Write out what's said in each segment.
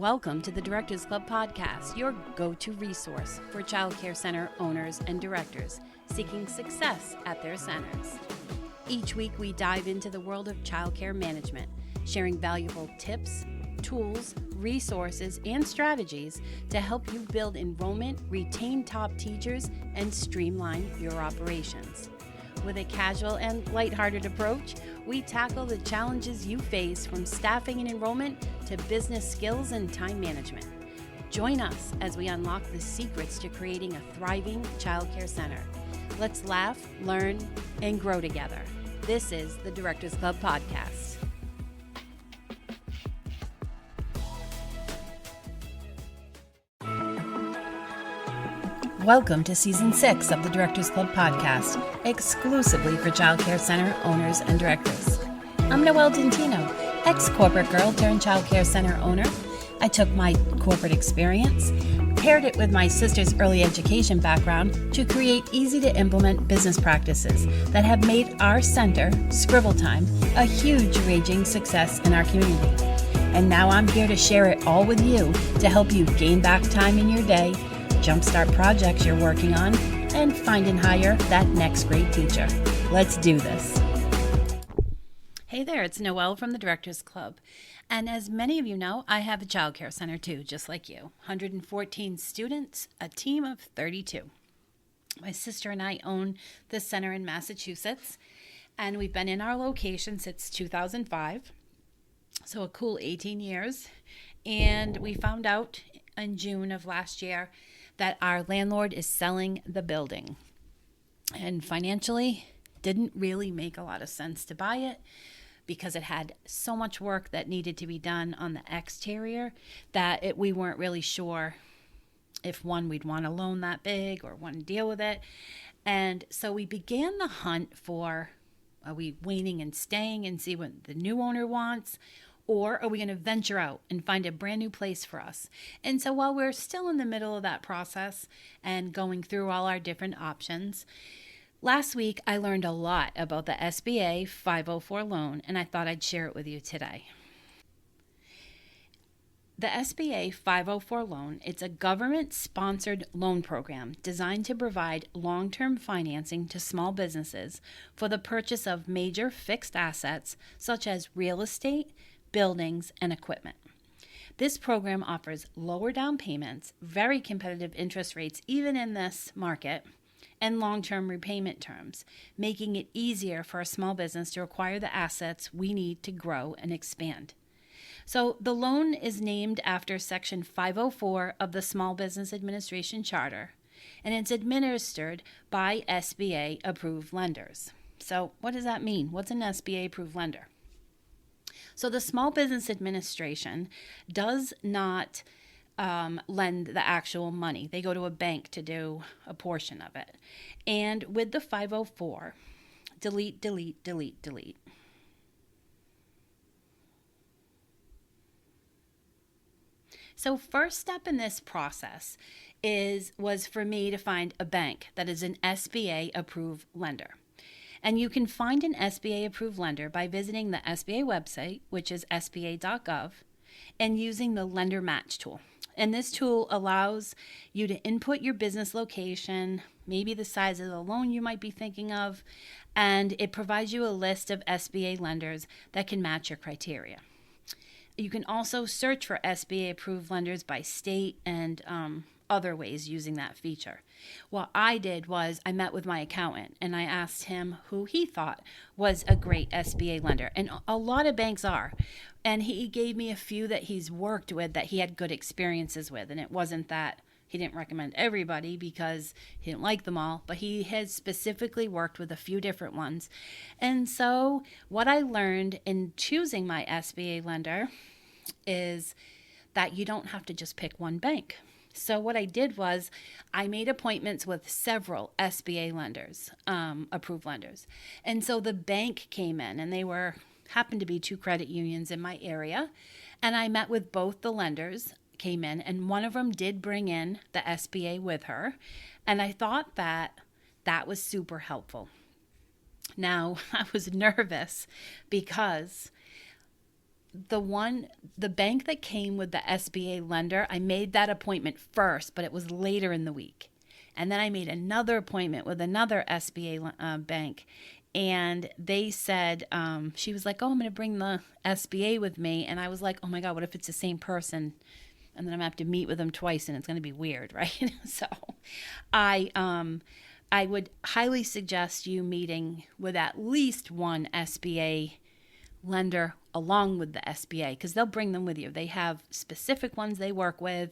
Welcome to the Directors Club podcast, your go-to resource for childcare center owners and directors seeking success at their centers. Each week, we dive into the world of childcare management, sharing valuable tips, tools, resources, and strategies to help you build enrollment, retain top teachers, and streamline your operations. With a casual and lighthearted approach, we tackle the challenges you face from staffing and enrollment to business skills and time management. Join us as we unlock the secrets to creating a thriving childcare center. Let's laugh, learn, and grow together. This is the Directors Club podcast. Welcome to Season 6 of the Directors Club podcast, exclusively for childcare center owners and directors. I'm Noelle Dentino, ex-corporate girl turned childcare center owner. I took my corporate experience, paired it with my sister's early education background to create easy-to-implement business practices that have made our center, Scribble Time, a huge raging success in our community. And now I'm here to share it all with you to help you gain back time in your day, jumpstart projects you're working on, and find and hire that next great teacher. Let's do this. Hey there, it's Noelle from the Directors Club. And as many of you know, I have a childcare center too, just like you. 114 students, a team of 32. My sister and I own this center in Massachusetts, and we've been in our location since 2005, so a cool 18 years. And we found out in June of last year that our landlord is selling the building. And financially, didn't really make a lot of sense to buy it because it had so much work that needed to be done on the exterior that we weren't really sure if we'd want a loan that big or want to deal with it. And so we began the hunt for, are we waiting and staying and see what the new owner wants? Or are we going to venture out and find a brand new place for us? And so while we're still in the middle of that process and going through all our different options, last week I learned a lot about the SBA 504 loan, and I thought I'd share it with you today. The SBA 504 loan, it's a government-sponsored loan program designed to provide long-term financing to small businesses for the purchase of major fixed assets such as real estate, buildings, and equipment. This program offers lower down payments, very competitive interest rates even in this market, and long-term repayment terms, making it easier for a small business to acquire the assets we need to grow and expand. So the loan is named after Section 504 of the Small Business Administration Charter, and it's administered by SBA-approved lenders. So what does that mean? What's an SBA-approved lender? So the Small Business Administration does not lend the actual money. They go to a bank to do a portion of it. And with the 504, delete. So first step in this process was for me to find a bank that is an SBA-approved lender. And you can find an SBA-approved lender by visiting the SBA website, which is sba.gov, and using the Lender Match tool. And this tool allows you to input your business location, maybe the size of the loan you might be thinking of, and it provides you a list of SBA lenders that can match your criteria. You can also search for SBA-approved lenders by state and other ways using that feature. What I did was I met with my accountant and I asked him who he thought was a great SBA lender. And a lot of banks are. And he gave me a few that he's worked with that he had good experiences with. And it wasn't that he didn't recommend everybody because he didn't like them all, but he has specifically worked with a few different ones. And so what I learned in choosing my SBA lender is that you don't have to just pick one bank. So what I did was I made appointments with several SBA lenders, approved lenders. And so the bank came in and they happened to be two credit unions in my area. And I met with both the lenders, came in, and one of them did bring in the SBA with her. And I thought that was super helpful. Now, I was nervous because the bank that came with the SBA lender, I made that appointment first, but it was later in the week. And then I made another appointment with another SBA bank. And they said, she was like, oh, I'm going to bring the SBA with me. And I was like, oh my God, what if it's the same person? And then I'm going to have to meet with them twice and it's going to be weird, right? So I would highly suggest you meeting with at least one SBA lender along with the SBA, because they'll bring them with you. They have specific ones they work with,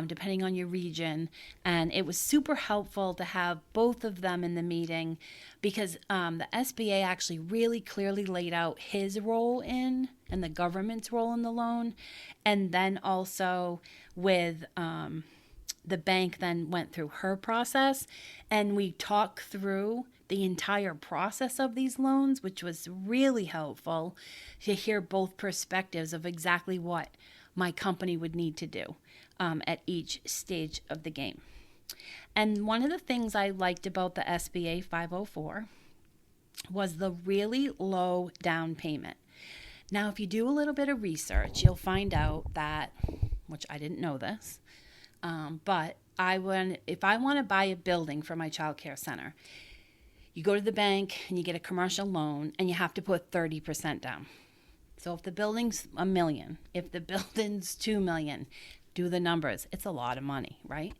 depending on your region. And it was super helpful to have both of them in the meeting because the SBA actually really clearly laid out his role in and the government's role in the loan. And then also with the bank then went through her process, and we talked through the entire process of these loans, which was really helpful to hear both perspectives of exactly what my company would need to do at each stage of the game. And one of the things I liked about the SBA 504 was the really low down payment. Now, if you do a little bit of research, you'll find out that, which I didn't know this, but if I want to buy a building for my childcare center, you go to the bank and you get a commercial loan and you have to put 30% down. So if the building's $1 million, if the building's $2 million, do the numbers. It's a lot of money, right?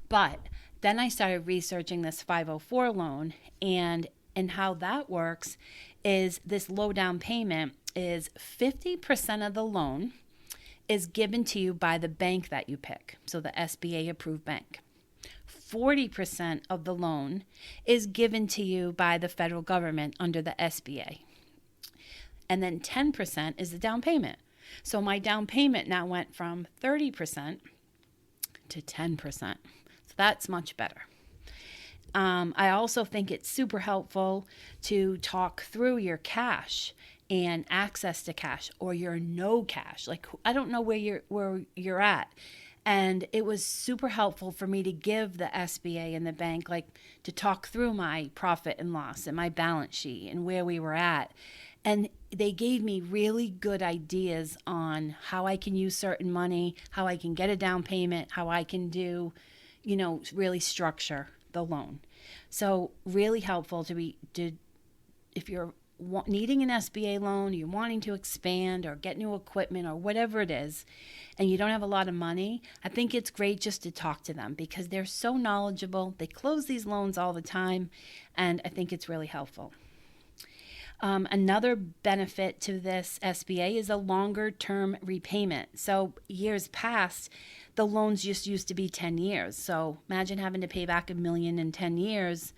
But then I started researching this 504 loan, and how that works is this low down payment is 50% of the loan is given to you by the bank that you pick, so the SBA approved bank. 40% of the loan is given to you by the federal government under the SBA. And then 10% is the down payment. So my down payment now went from 30% to 10%. So that's much better. I also think it's super helpful to talk through your cash and access to cash, or your no cash. Like, I don't know where you're at. And it was super helpful for me to give the SBA and the bank, like, to talk through my profit and loss and my balance sheet and where we were at. And they gave me really good ideas on how I can use certain money, how I can get a down payment, how I can do, really structure the loan. So really helpful if you're needing an SBA loan, you're wanting to expand or get new equipment or whatever it is, and you don't have a lot of money, I think it's great just to talk to them because they're so knowledgeable. They close these loans all the time, and I think it's really helpful. Another benefit to this SBA is a longer term repayment. So years past, the loans just used to be 10 years. So imagine having to pay back $1 million in 10 years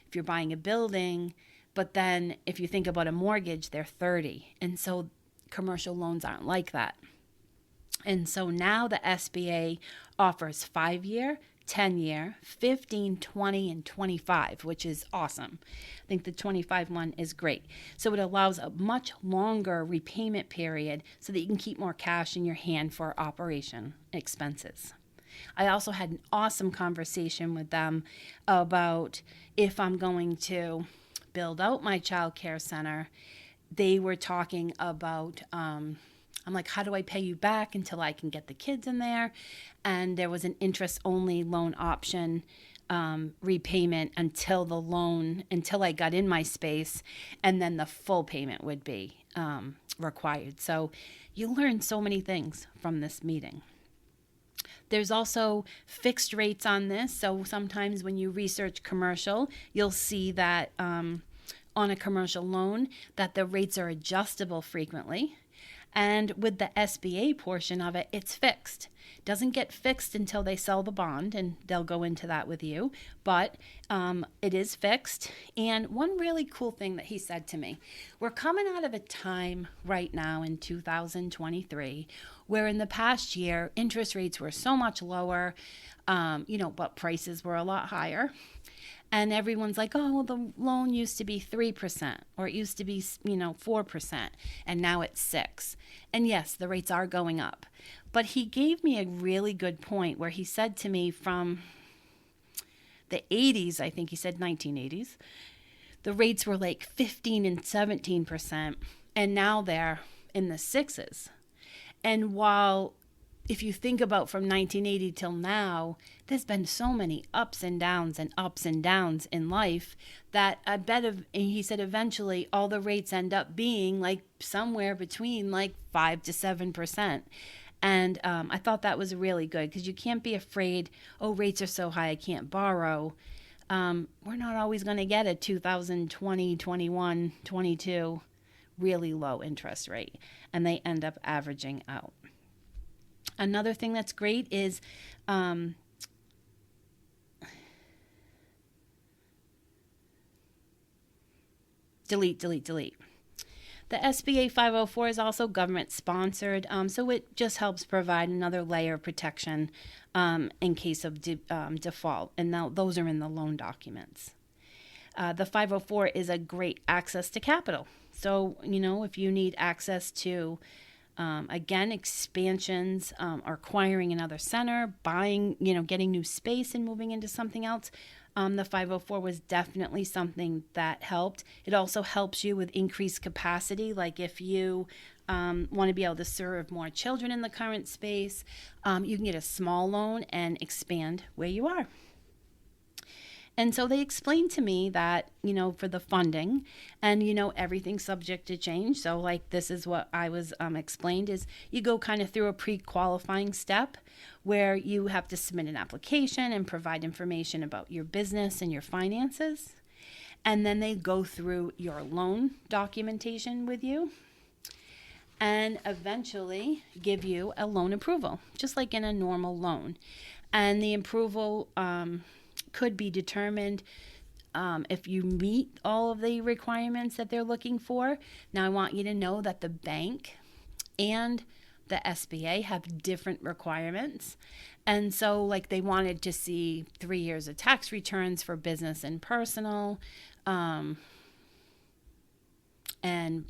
if you're buying a building. But then if you think about a mortgage, they're 30. And so commercial loans aren't like that. And so now the SBA offers 5-year, 10-year, 15, 20, and 25, which is awesome. I think the 25 one is great. So it allows a much longer repayment period so that you can keep more cash in your hand for operation expenses. I also had an awesome conversation with them about if I'm going to build out my child care center. They were talking about, I'm like, how do I pay you back until I can get the kids in there? And there was an interest-only loan option repayment until I got in my space, and then the full payment would be required. So you learn so many things from this meeting. There's also fixed rates on this. So sometimes when you research commercial, you'll see that on a commercial loan that the rates are adjustable frequently. And with the SBA portion of it, it's fixed. Doesn't get fixed until they sell the bond, and they'll go into that with you. But it is fixed. And one really cool thing that he said to me, we're coming out of a time right now in 2023 where in the past year, interest rates were so much lower, but prices were a lot higher. And everyone's like, oh, well, the loan used to be 3%, or it used to be, 4%, and now it's 6%. And yes, the rates are going up. But he gave me a really good point where he said to me from the 80s, I think he said 1980s, the rates were like 15 and 17%, and now they're in the sixes. And while if you think about from 1980 till now, there's been so many ups and downs in life that I bet, he said eventually all the rates end up being like somewhere between like 5 to 7%. And I thought that was really good because you can't be afraid, oh, rates are so high, I can't borrow. We're not always going to get a 2020, 21, 22 really low interest rate, and they end up averaging out. Another thing that's great is delete. The SBA 504 is also government sponsored, so it just helps provide another layer of protection in case of default, and now those are in the loan documents. The 504 is a great access to capital. So, if you need access to again, expansions, or acquiring another center, buying, getting new space and moving into something else. The 504 was definitely something that helped. It also helps you with increased capacity. Like if you want to be able to serve more children in the current space, you can get a small loan and expand where you are. And so they explained to me that, for the funding and, everything's subject to change. So like this is what I was explained is you go kind of through a pre-qualifying step where you have to submit an application and provide information about your business and your finances. And then they go through your loan documentation with you and eventually give you a loan approval, just like in a normal loan. And the approval could be determined if you meet all of the requirements that they're looking for. Now, I want you to know that the bank and the SBA have different requirements. And so, like, they wanted to see 3 years of tax returns for business and personal, and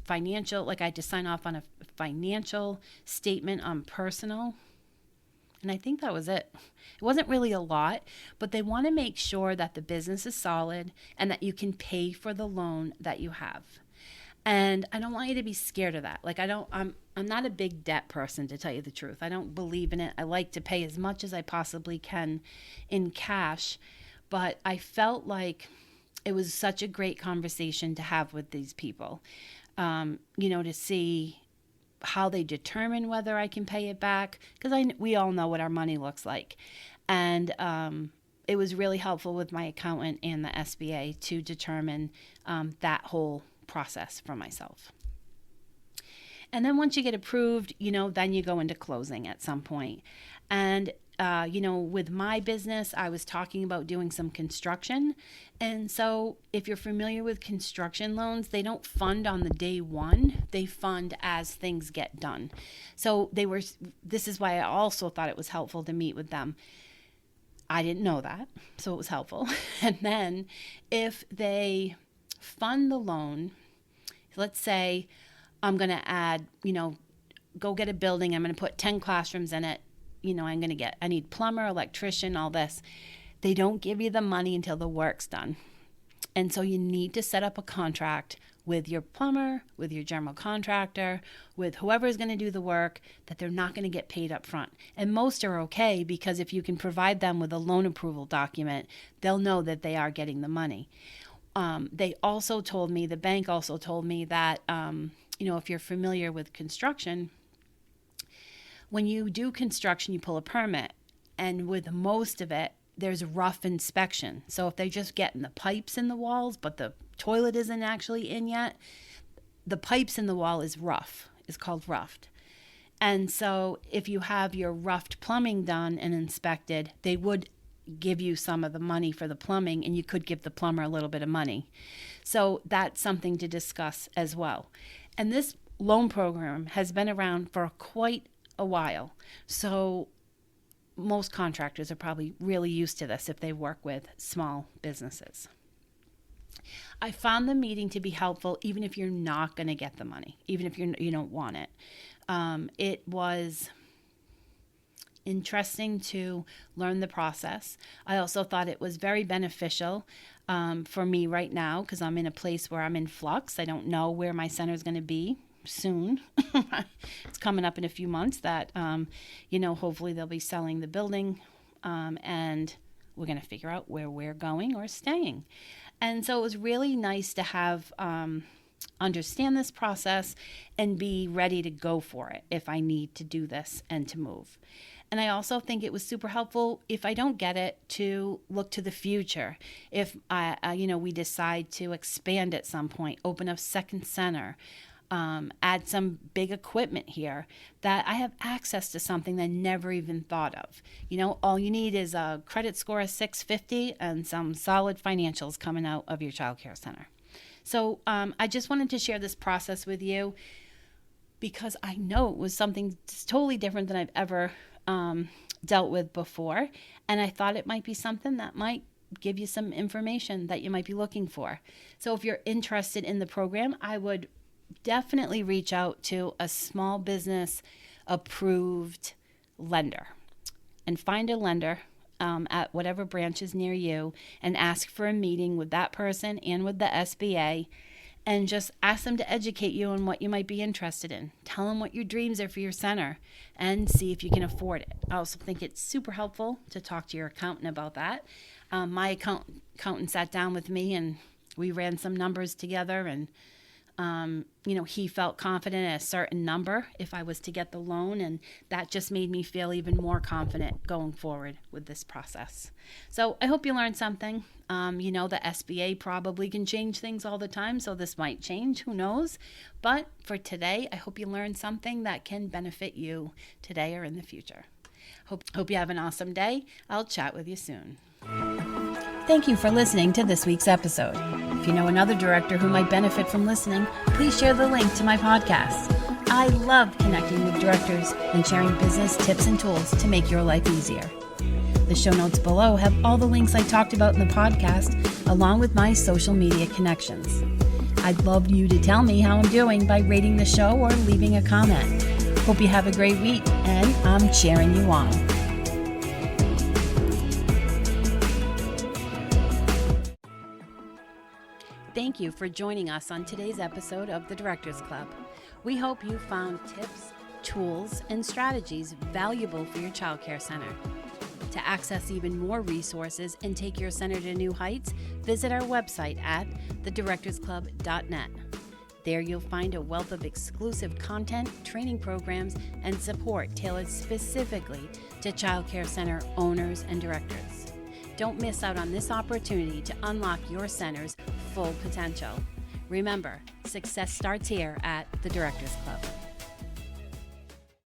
financial. Like, I had to sign off on a financial statement on personal. And I think that was it. It wasn't really a lot, but they want to make sure that the business is solid and that you can pay for the loan that you have. And I don't want you to be scared of that. Like I'm not a big debt person, to tell you the truth. I don't believe in it. I like to pay as much as I possibly can in cash, but I felt like it was such a great conversation to have with these people, to see how they determine whether I can pay it back, because we all know what our money looks like. And it was really helpful with my accountant and the SBA to determine that whole process for myself. And then once you get approved, then you go into closing at some point. And with my business, I was talking about doing some construction. And so if you're familiar with construction loans, they don't fund on the day one, they fund as things get done. So this is why I also thought it was helpful to meet with them. I didn't know that, so it was helpful. And then if they fund the loan, let's say I'm going to add, go get a building, I'm going to put 10 classrooms in it. I need plumber, electrician, all this. They don't give you the money until the work's done. And so you need to set up a contract with your plumber, with your general contractor, with whoever is going to do the work, that they're not going to get paid up front. And most are okay, because if you can provide them with a loan approval document, they'll know that they are getting the money. The bank also told me that, if you're familiar with construction, when you do construction, you pull a permit, and with most of it, there's rough inspection. So if they're just getting the pipes in the walls, but the toilet isn't actually in yet, the pipes in the wall is called roughed. And so if you have your roughed plumbing done and inspected, they would give you some of the money for the plumbing, and you could give the plumber a little bit of money. So that's something to discuss as well. And this loan program has been around for quite a while. So most contractors are probably really used to this if they work with small businesses. I found the meeting to be helpful, even if you're not going to get the money, even if you don't want it. It was interesting to learn the process. I also thought it was very beneficial for me right now, because I'm in a place where I'm in flux. I don't know where my center is going to be soon. It's coming up in a few months that, hopefully they'll be selling the building, and we're going to figure out where we're going or staying. And so it was really nice to have understand this process and be ready to go for it if I need to do this and to move. And I also think it was super helpful, if I don't get it, to look to the future. If we decide to expand at some point, open a second center, add some big equipment here, that I have access to something that I never even thought of. All you need is a credit score of 650 and some solid financials coming out of your childcare center. So I just wanted to share this process with you because I know it was something totally different than I've ever dealt with before. And I thought it might be something that might give you some information that you might be looking for. So if you're interested in the program, I would definitely reach out to a small business approved lender and find a lender at whatever branch is near you and ask for a meeting with that person and with the SBA and just ask them to educate you on what you might be interested in. Tell them what your dreams are for your center and see if you can afford it. I also think it's super helpful to talk to your accountant about that. My accountant sat down with me and we ran some numbers together, and he felt confident at a certain number if I was to get the loan, and that just made me feel even more confident going forward with this process. So I hope you learned something. The SBA probably can change things all the time, so this might change, who knows? But for today, I hope you learned something that can benefit you today or in the future. Hope you have an awesome day. I'll chat with you soon. Thank you for listening to this week's episode. If you know another director who might benefit from listening, please share the link to my podcast. I love connecting with directors and sharing business tips and tools to make your life easier. The show notes below have all the links I talked about in the podcast, along with my social media connections. I'd love you to tell me how I'm doing by rating the show or leaving a comment. Hope you have a great week, and I'm cheering you on. Thank you for joining us on today's episode of the Directors Club. We hope you found tips, tools, and strategies valuable for your childcare center. To access even more resources and take your center to new heights, visit our website at thedirectorsclub.net. There you'll find a wealth of exclusive content, training programs, and support tailored specifically to childcare center owners and directors. Don't miss out on this opportunity to unlock your center's full potential. Remember, success starts here at the Directors Club.